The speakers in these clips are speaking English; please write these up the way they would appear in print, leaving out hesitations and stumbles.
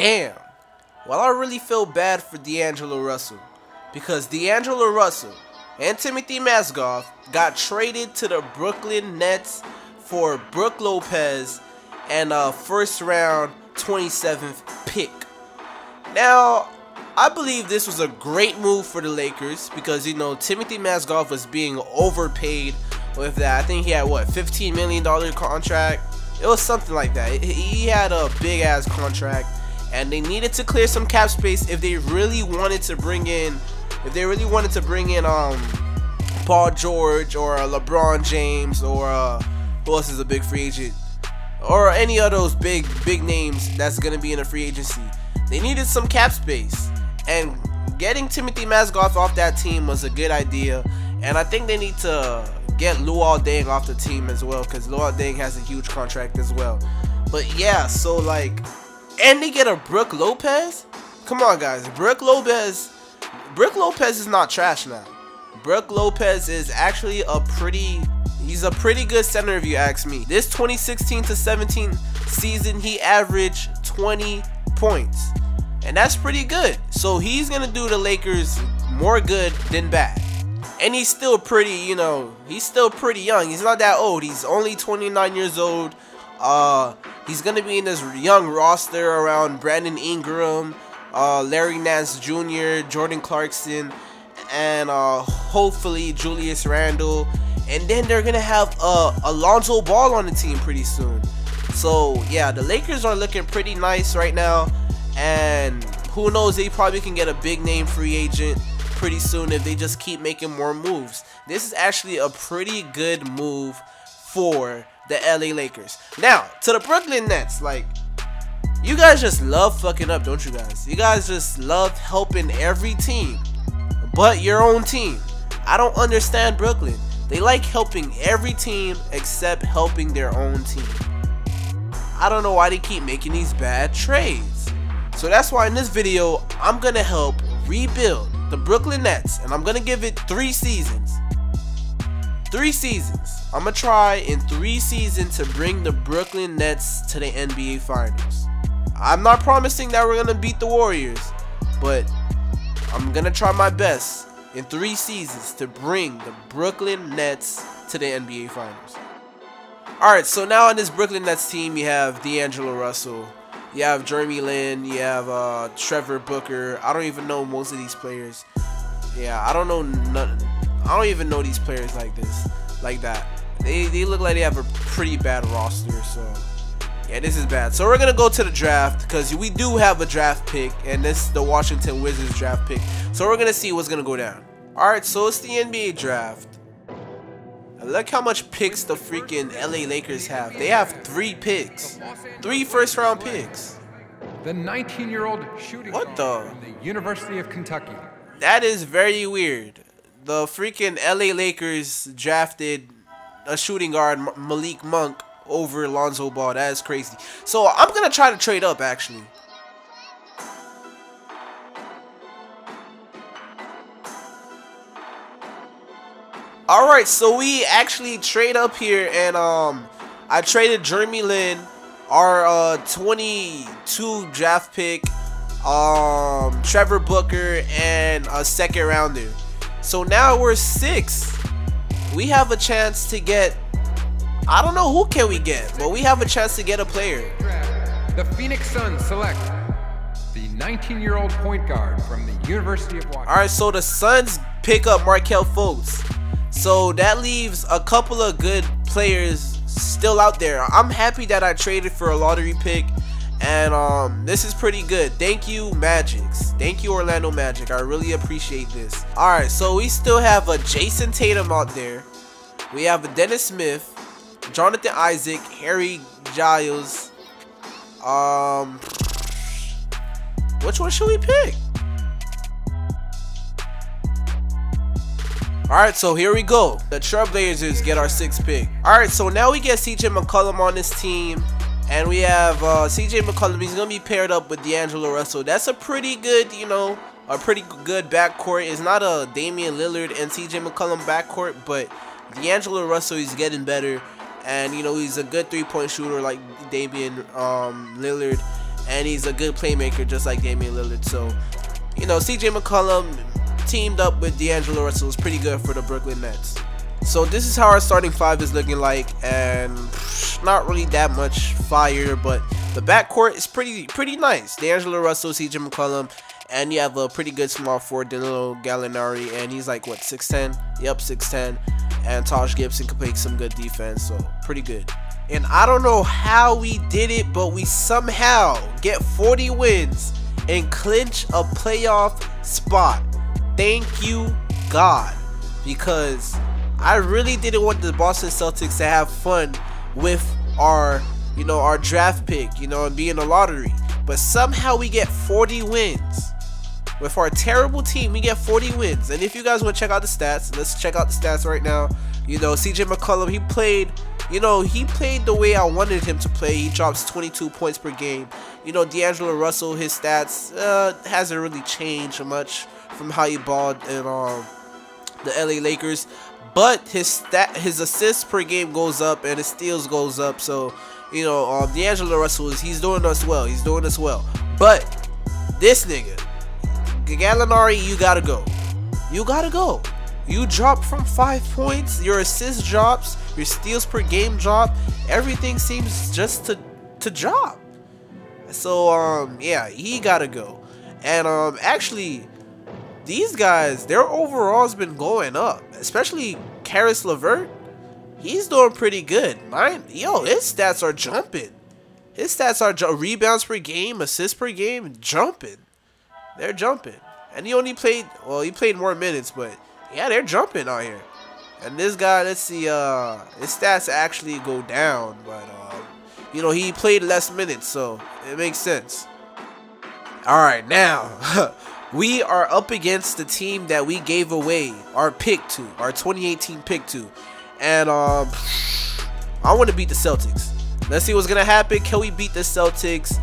damn. Well, I really feel bad for D'Angelo Russell, because D'Angelo Russell and Timofey Mozgov got traded to the Brooklyn Nets for Brook Lopez and a first round 27th pick. Now, I believe this was a great move for the Lakers because, you know, Timofey Mozgov was being overpaid with that. I think he had, what, $15 million contract? It was something like that. He had a big ass contract, and they needed to clear some cap space if they really wanted to bring in, Paul George or LeBron James or who else is a big free agent, or any of those big names that's gonna be in a free agency. They needed some cap space, and getting Timofey Mozgov off that team was a good idea. And I think they need to get Luol Deng off the team as well, because Luol Deng has a huge contract as well. But yeah, so like, and they get a Brook Lopez. Come on, guys, Brook Lopez is not trash now. Brook Lopez is actually he's a pretty good center if you ask me. This 2016-17 season, he averaged 20 points, and that's pretty good. So he's gonna do the Lakers more good than bad. And he's still pretty, you know, he's still pretty young. He's not that old. He's only 29 years old. He's gonna be in this young roster around Brandon Ingram, Larry Nance Jr., Jordan Clarkson, and hopefully Julius Randle. And then they're gonna have Alonzo Ball on the team pretty soon. So yeah, the Lakers are looking pretty nice right now, and who knows, they probably can get a big name free agent pretty soon if they just keep making more moves. This is actually a pretty good move for the LA Lakers. Now, to the Brooklyn Nets, like, you guys just love fucking up, don't you guys? You guys just love helping every team but your own team. I don't understand Brooklyn. They like helping every team except helping their own team. I don't know why they keep making these bad trades. So that's why in this video, I'm gonna help rebuild the Brooklyn Nets, and I'm gonna give it 3 seasons. 3 seasons. I'm gonna try in 3 seasons to bring the Brooklyn Nets to the NBA Finals. I'm not promising that we're gonna beat the Warriors, but I'm gonna try my best in 3 seasons to bring the Brooklyn Nets to the NBA Finals. Alright, so now on this Brooklyn Nets team, you have D'Angelo Russell, you have Jeremy Lin, you have Trevor Booker. I don't even know most of these players. Yeah, I don't even know these players like that. They look like they have a pretty bad roster, so yeah, this is bad. So we're gonna go to the draft, because we do have a draft pick, and this is the Washington Wizards draft pick. So we're gonna see what's gonna go down. Alright, so it's the NBA draft. Look how much picks the freaking LA Lakers have. They have 3 picks. 3 first-round picks. The 19-year-old shooting guard from the University of Kentucky. That is very weird. The freaking LA Lakers drafted a shooting guard, Malik Monk, over Lonzo Ball. That is crazy. So I'm going to try to trade up, actually. Alright, so we actually trade up here, and I traded Jeremy Lin, our 22 draft pick, Trevor Booker, and a 2nd rounder. So now we're 6. We have a chance to get, I don't know who can we get, but we have a chance to get a player. The Phoenix Suns select the 19-year-old point guard from the University of Washington. Alright, so the Suns pick up Markelle Fultz. So that leaves a couple of good players still out there. I'm happy that I traded for a lottery pick, and this is pretty good. Thank you, Magics. Thank you, Orlando Magic. I really appreciate this. Alright, so we still have a Jason Tatum out there. We have a Dennis Smith, Jonathan Isaac, Harry Giles. Which one should we pick? Alright, so here we go. The Trailblazers get our 6th pick. Alright, so now we get CJ McCollum on this team. And we have CJ McCollum. He's going to be paired up with D'Angelo Russell. That's a pretty good, you know, a pretty good backcourt. It's not a Damian Lillard and CJ McCollum backcourt, but D'Angelo Russell is getting better. And, you know, he's a good 3-point shooter like Damian Lillard. and he's a good playmaker just like Damian Lillard. So, you know, CJ McCollum teamed up with D'Angelo Russell is pretty good for the Brooklyn Nets. So this is how our starting five is looking like, and not really that much fire, but the backcourt is pretty nice. D'Angelo Russell, CJ McCollum, and you have a pretty good small forward, Danilo Gallinari, and he's like what, 6'10"? Yep, 6'10". And Taj Gibson can play some good defense, so pretty good. And I don't know how we did it, but we somehow get 40 wins and clinch a playoff spot. Thank you, God, because I really didn't want the Boston Celtics to have fun with our, you know, our draft pick, you know, and be in the lottery. But somehow we get 40 wins. With our terrible team, we get 40 wins. And if you guys want to check out the stats, let's check out the stats right now. You know, CJ McCollum, he played, you know, he played the way I wanted him to play. He drops 22 points per game. You know, D'Angelo Russell, his stats hasn't really changed much from how he balled in the LA Lakers. But his assists per game goes up and his steals goes up. So, you know, D'Angelo Russell, he's doing us well. He's doing us well. But this nigga, Gallinari, you gotta go. You gotta go. You drop from 5 points. Your assist drops. Your steals per game drop. Everything seems just to drop. So yeah, he gotta go. And actually, these guys, their overall's been going up. Especially Karis LeVert. He's doing pretty good. Yo, his stats are jumping. His stats are rebounds per game, assists per game, jumping. They're jumping. And he only played, well, he played more minutes, but yeah, they're jumping out here. And this guy, let's see, his stats actually go down, but you know, he played less minutes, so it makes sense. Alright, now we are up against the team that we gave away our pick to, our 2018 pick to. And I want to beat the Celtics. Let's see what's gonna happen. Can we beat the Celtics?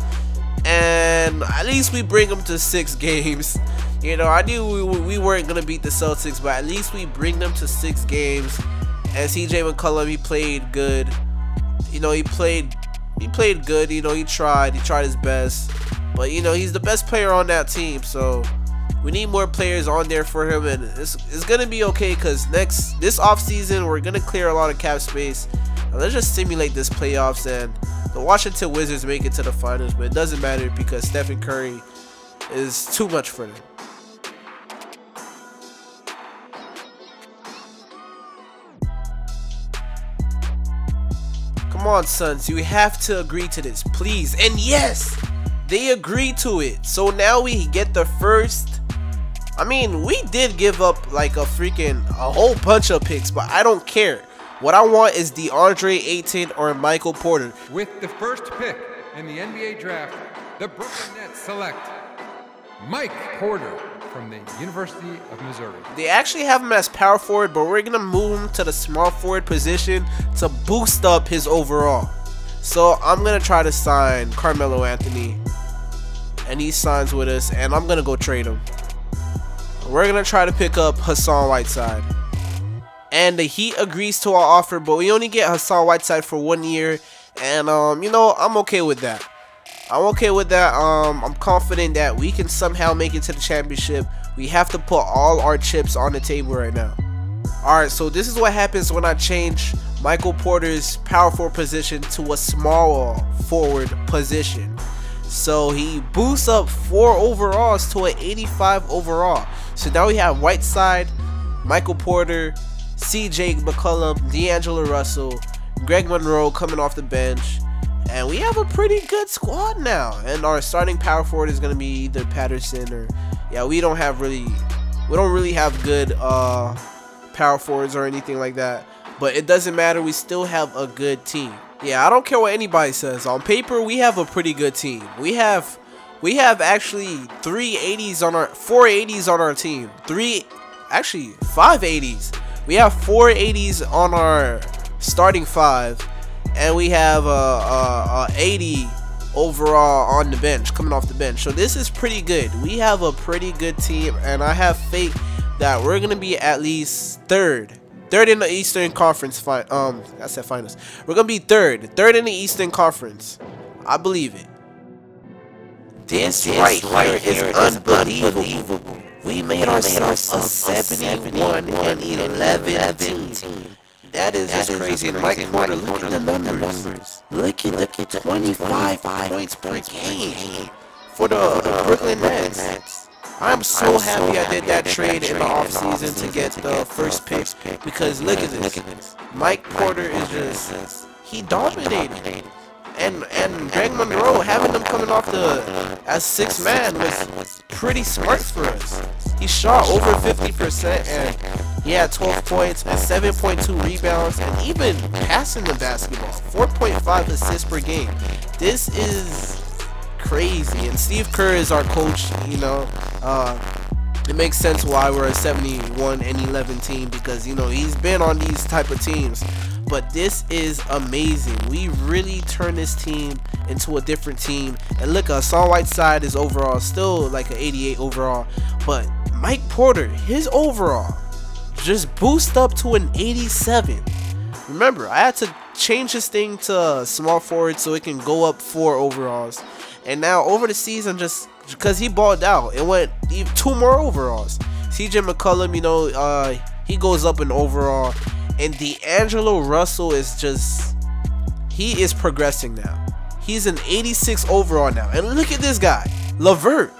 And at least we bring them to 6 games. You know, I knew we weren't gonna beat the Celtics, but at least we bring them to 6 games. And CJ McCollum, he played good. You know, he played good. You know, he tried his best. But you know, he's the best player on that team, so we need more players on there for him, and it's gonna be okay, because this off season we're gonna clear a lot of cap space. And let's just simulate this playoffs, and the Washington Wizards make it to the finals, but it doesn't matter because Stephen Curry is too much for them. Come on, Suns, you have to agree to this, please. And yes, they agreed to it. So now we get the first. I mean, we did give up like a whole bunch of picks, but I don't care. What I want is DeAndre Ayton or Michael Porter. With the first pick in the NBA draft, the Brooklyn Nets select Mike Porter from the University of Missouri. They actually have him as power forward, but we're going to move him to the small forward position to boost up his overall. So I'm going to try to sign Carmelo Anthony, and he signs with us, and I'm going to go trade him. We're going to try to pick up Hassan Whiteside. And the Heat agrees to our offer, but we only get Hassan Whiteside for 1 year. And, you know, I'm okay with that. I'm okay with that. I'm confident that we can somehow make it to the championship. We have to put all our chips on the table right now. Alright, so this is what happens when I change Michael Porter's power forward position to a small forward position. So he boosts up 4 overalls to an 85 overall. So now we have Whiteside, Michael Porter, CJ McCollum, D'Angelo Russell, Greg Monroe coming off the bench, and we have a pretty good squad now. And our starting power forward is going to be either Patterson or, yeah, we don't really have good power forwards or anything like that, but it doesn't matter. We still have a good team. Yeah, I don't care what anybody says. On paper, we have a pretty good team. We have actually 4 80s on our team. 5 80s. We have 4 80s on our starting 5, and we have a 80 overall on the bench, coming off the bench. So this is pretty good. We have a pretty good team, and I have faith that we're gonna be at least third in the Eastern Conference. I said finals. We're gonna be third in the Eastern Conference. I believe it. This right here is unbelievable. We made ourselves a 71-11 team. That is just crazy. And Mike Porter, look at the numbers. Look at 25 points per game for the Brooklyn Nets. I'm so happy I did that trade in the offseason to get the first pick, because look at this. Mike Porter is just, he dominated. And Greg Monroe, having him coming off as 6th man was pretty smart for us. He shot over 50% and he had 12 points and 7.2 rebounds and even passing the basketball, 4.5 assists per game. This is crazy. And Steve Kerr is our coach, you know. It makes sense why we're a 71-11 team, because, you know, he's been on these type of teams. But this is amazing. We really turned this team into a different team. And look, Hassan Whiteside is overall still like an 88 overall. But Mike Porter, his overall just boost up to an 87. Remember, I had to change this thing to small forward so it can go up 4 overalls. And now over the season, just because he balled out, it went 2 more overalls. CJ McCollum, you know, he goes up in overall. And D'Angelo Russell is just, he is progressing now. He's an 86 overall now. And look at this guy, LeVert.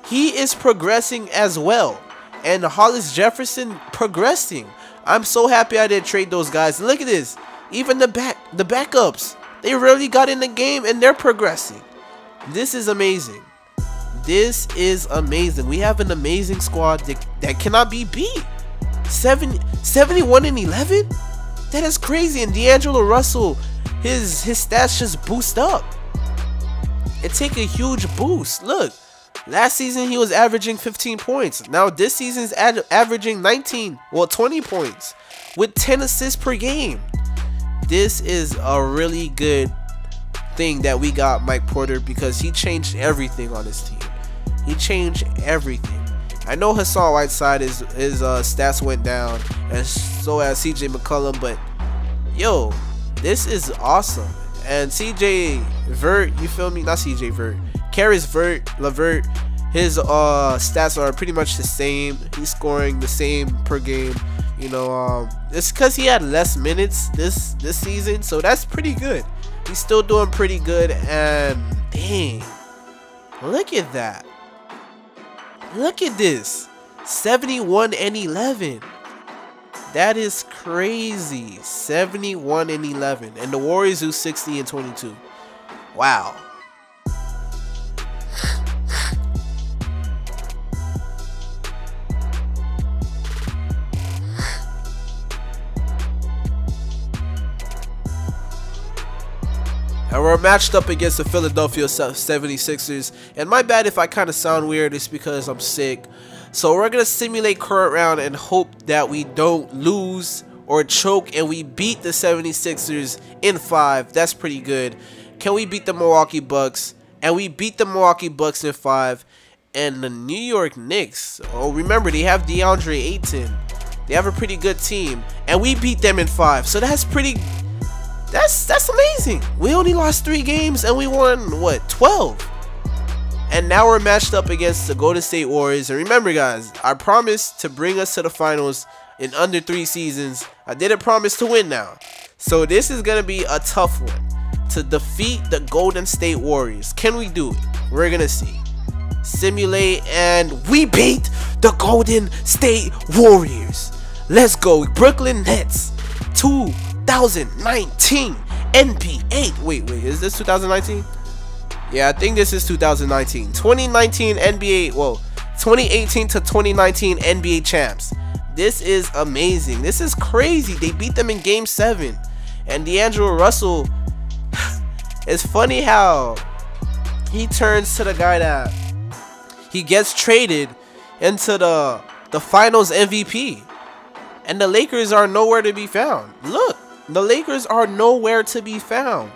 He is progressing as well. And Hollis Jefferson progressing. I'm so happy I didn't trade those guys. Look at this. Even the backups, they really got in the game and they're progressing. This is amazing. This is amazing. We have an amazing squad that cannot be beat. 71-11? That is crazy. And D'Angelo Russell, his stats just boost up. It take a huge boost. Look, last season he was averaging 15 points. Now this season's averaging 20 points with 10 assists per game. This is a really good thing that we got Mike Porter, because he changed everything on his team. He changed everything. I know Hassan Whiteside his stats went down, and so as CJ McCollum, but yo, this is awesome. And CJ Vert, you feel me? Not CJ Vert, Caris LeVert, his stats are pretty much the same. He's scoring the same per game. You know, it's because he had less minutes this season, so that's pretty good. He's still doing pretty good. And dang, look at that. Look at this, 71-11. That is crazy. 71-11, and the Warriors do 60-22. Wow. And we're matched up against the Philadelphia 76ers. And my bad if I kind of sound weird, it's because I'm sick. So we're going to simulate current round and hope that we don't lose or choke and we beat the 76ers in 5. That's pretty good. Can we beat the Milwaukee Bucks? And we beat the Milwaukee Bucks in 5. And the New York Knicks, oh, remember, they have DeAndre Ayton. They have a pretty good team. And we beat them in 5. So that's pretty... That's amazing. We only lost 3 games and we won, what, 12? And now we're matched up against the Golden State Warriors. And remember, guys, I promised to bring us to the finals in under 3 seasons. I didn't promise to win now. So this is going to be a tough one to defeat the Golden State Warriors. Can we do it? We're going to see. Simulate, and we beat the Golden State Warriors. Let's go. Brooklyn Nets 2019 NBA. Wait, is this 2019? Yeah, I think this is 2019. 2019 NBA, well, 2018 to 2019 NBA champs. This is amazing. This is crazy. They beat them in Game 7. And D'Angelo Russell, it's funny how he turns to the guy that he gets traded into the finals MVP. And the Lakers are nowhere to be found. Look, the Lakers are nowhere to be found.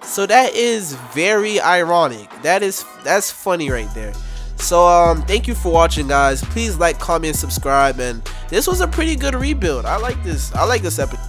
So that is very ironic. That's funny right there. So thank you for watching, guys. Please like, comment, subscribe, and this was a pretty good rebuild. I like this episode.